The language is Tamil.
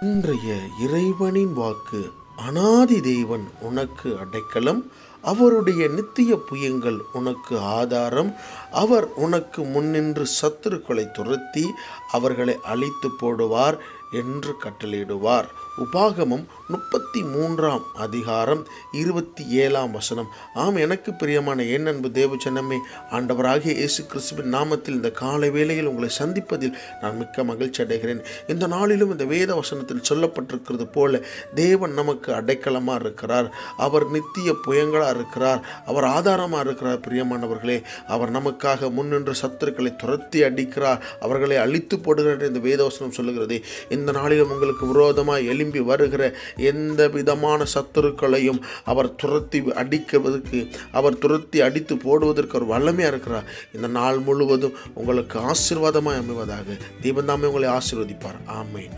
இன்றைய இறைவனின் வாக்கு. அனாதி தேவன் உனக்கு அடைக்கலம், அவருடைய நித்திய புயங்கள் உனக்கு ஆதாரம். அவர் உனக்கு முன்னின்று சத்துருக்களை துரத்தி அவர்களை அழித்து போடுவார் என்று கட்டளையிடுவார். உபாகமம் 33:27. ஆம், எனக்கு பிரியமான என் அன்பு தேவஜனமே, ஆண்டவராகிய இயேசு கிறிஸ்துவின் நாமத்தில் இந்த காலை வேளையில் உங்களை சந்திப்பதில் நான் மிக்க மகிழ்ச்சி அடைகிறேன். இந்த நாளிலும் இந்த வேத வசனத்தில் சொல்லப்பட்டிருக்கிறது போல தேவன் நமக்கு அடைக்கலமாக இருக்கிறார். அவர் நித்திய புயங்களாக இருக்கிறார். அவர் ஆதாரமாக இருக்கிறார். பிரியமானவர்களே, அவர் நமக்காக முன்னின்று சத்துருக்களை துரத்தி அடிக்கிறார், அவர்களை அழித்து போடுகிறார் இந்த வேத வசனம் சொல்லுகிறது. இந்த நாளிலும் உங்களுக்கு விரோதமாக எழும்பி வருகிற எந்த விதமான சத்துருக்களையும் அவர் துரத்தி அடிக்கிறதுக்கு, அவர் துரத்தி அடித்து போடுவதற்கு ஒரு வல்லமையாக இருக்கிறார். இந்த நாள் முழுவதும் உங்களுக்கு ஆசீர்வாதமாக அமைவதாக. தெய்வம் தாமே உங்களை ஆசீர்வதிப்பார். ஆமென்.